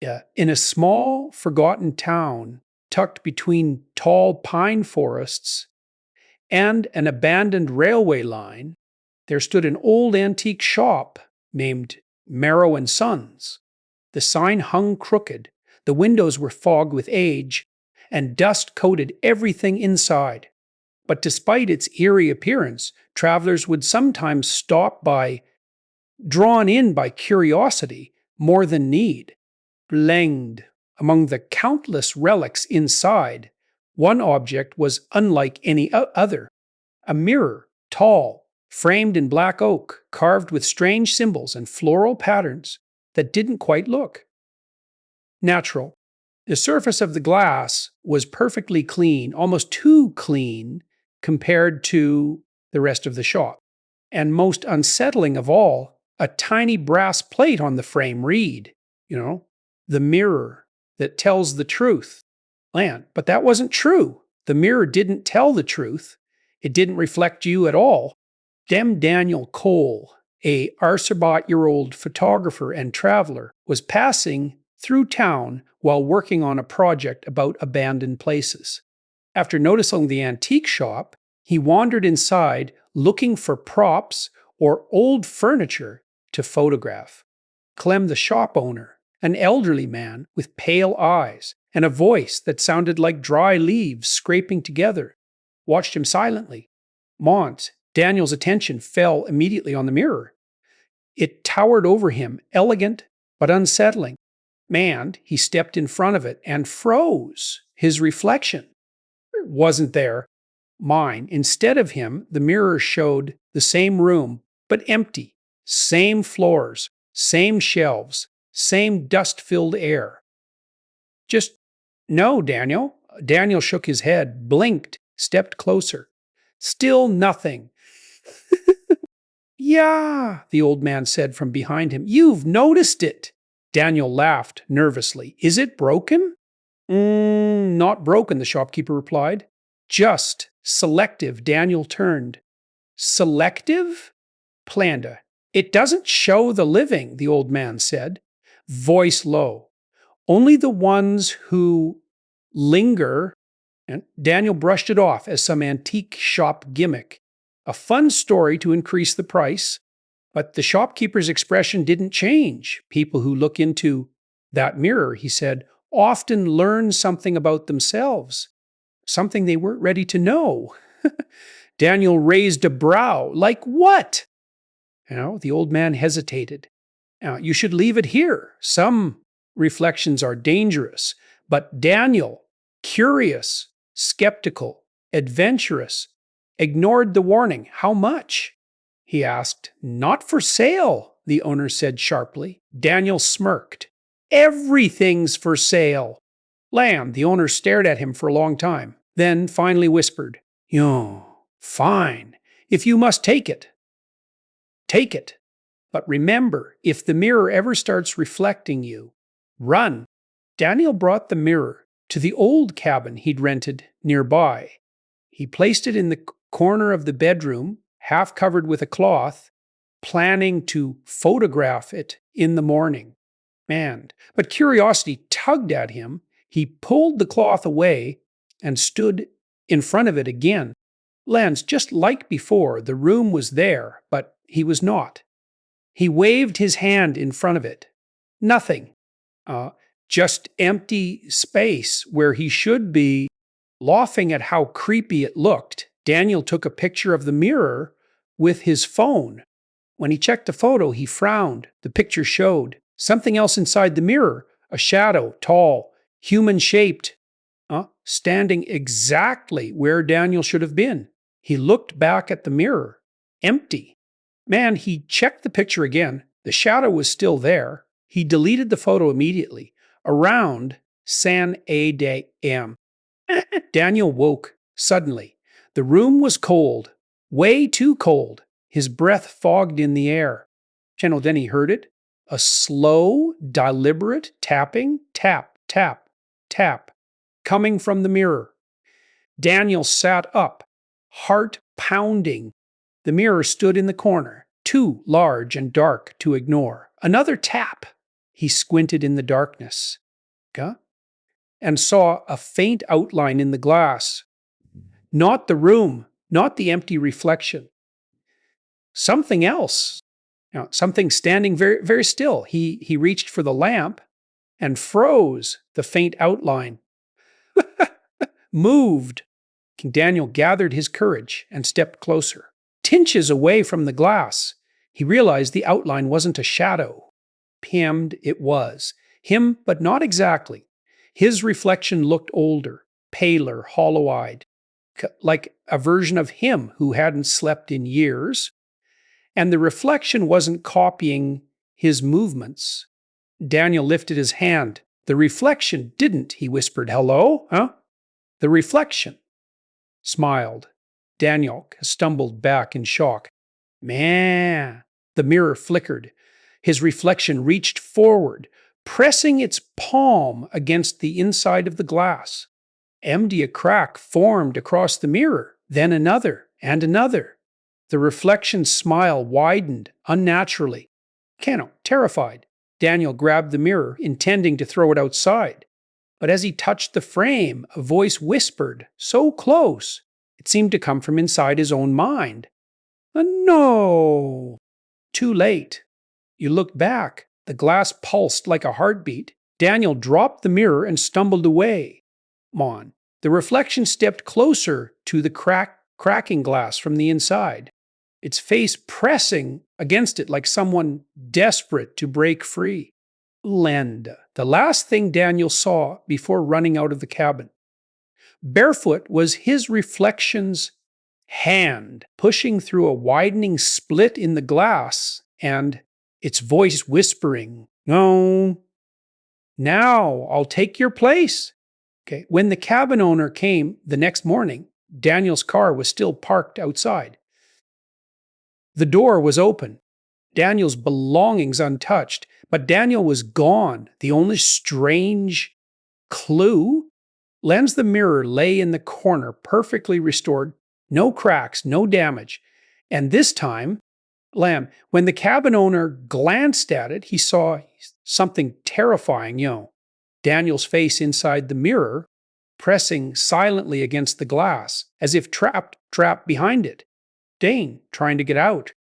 In a small, forgotten town tucked between tall pine forests and an abandoned railway line, there stood an old antique shop named Marrow and Sons. The sign hung crooked, the windows were fogged with age, and dust coated everything inside. But despite its eerie appearance, travelers would sometimes stop by, drawn in by curiosity more than need. Blenged among the countless relics inside, one object was unlike any other. A mirror, tall, framed in black oak, carved with strange symbols and floral patterns that didn't quite look natural. The surface of the glass was perfectly clean, almost too clean compared to the rest of the shop. And most unsettling of all, a tiny brass plate on the frame read, the mirror that tells the truth. But that wasn't true. The mirror didn't tell the truth. It didn't reflect you at all. Daniel Cole, a Arsabat-year-old photographer and traveler, was passing through town while working on a project about abandoned places. After noticing the antique shop, he wandered inside looking for props or old furniture to photograph. Clem, the shop owner, an elderly man with pale eyes and a voice that sounded like dry leaves scraping together, watched him silently. Daniel's attention fell immediately on the mirror. It towered over him, elegant but unsettling. He stepped in front of it and froze. His reflection wasn't there. Instead of him, the mirror showed the same room, but empty. Same floors, same shelves, same dust-filled air. Just, no, Daniel. Daniel shook his head, blinked, stepped closer. Still nothing. Yeah, the old man said from behind him. You've noticed it. Daniel laughed nervously. Is it broken? Not broken, the shopkeeper replied. Just selective. Daniel turned. Selective? Planda. It doesn't show the living, the old man said, voice low. Only the ones who linger. And Daniel brushed it off as some antique shop gimmick. A fun story to increase the price. But the shopkeeper's expression didn't change. People who look into that mirror, he said, often learn something about themselves, something they weren't ready to know. Daniel raised a brow. Like what? The old man hesitated. You should leave it here. Some reflections are dangerous. But Daniel, curious, skeptical, adventurous, ignored the warning. How much? He asked. Not for sale, the owner said sharply. Daniel smirked. Everything's for sale. The owner stared at him for a long time, then finally whispered, fine. If you must take it, take it. But remember, if the mirror ever starts reflecting you, run. Daniel brought the mirror to the old cabin he'd rented nearby. He placed it in the corner of the bedroom, half covered with a cloth, planning to photograph it in the morning. But curiosity tugged at him. He pulled the cloth away and stood in front of it again. Just like before, the room was there, but he was not. He waved his hand in front of it. Nothing. Just empty space where he should be. Laughing at how creepy it looked, Daniel took a picture of the mirror with his phone. When he checked the photo, he frowned. The picture showed something else inside the mirror, a shadow, tall, human-shaped, standing exactly where Daniel should have been. He looked back at the mirror. Empty. He checked the picture again. The shadow was still there. He deleted the photo immediately. Around San A.M. Daniel woke suddenly. The room was cold, way too cold. His breath fogged in the air. Then he heard it. A slow, deliberate tapping, tap, tap, tap, coming from the mirror. Daniel sat up, heart pounding. The mirror stood in the corner, too large and dark to ignore. Another tap. He squinted in the darkness. Okay? And saw a faint outline in the glass. Not the room, not the empty reflection. Something else. Something standing very, very still. He reached for the lamp and froze the faint outline. Moved. King Daniel gathered his courage and stepped closer. Inches away from the glass, he realized the outline wasn't a shadow. Hemmed it was. Him, but not exactly. His reflection looked older, paler, hollow-eyed, like a version of him who hadn't slept in years. And the reflection wasn't copying his movements. Daniel lifted his hand. The reflection didn't, he whispered. Hello? Huh? The reflection smiled. Daniel stumbled back in shock. Man! The mirror flickered. His reflection reached forward, pressing its palm against the inside of the glass. A crack formed across the mirror, then another and another. The reflection's smile widened unnaturally. Terrified, Daniel grabbed the mirror, intending to throw it outside. But as he touched the frame, a voice whispered, so close, it seemed to come from inside his own mind. No! Too late. You looked back. The glass pulsed like a heartbeat. Daniel dropped the mirror and stumbled away. The reflection stepped closer to the cracking glass from the inside, its face pressing against it like someone desperate to break free. Lenda, the last thing Daniel saw before running out of the cabin. Barefoot was his reflection's hand pushing through a widening split in the glass, and its voice whispering, "No, now I'll take your place." Okay. When the cabin owner came the next morning, Daniel's car was still parked outside. The door was open, Daniel's belongings untouched, but Daniel was gone. The only strange clue? The mirror lay in the corner, perfectly restored, no cracks, no damage. And this time, when the cabin owner glanced at it, he saw something terrifying, Daniel's face inside the mirror, pressing silently against the glass, as if trapped behind it. Dane trying to get out.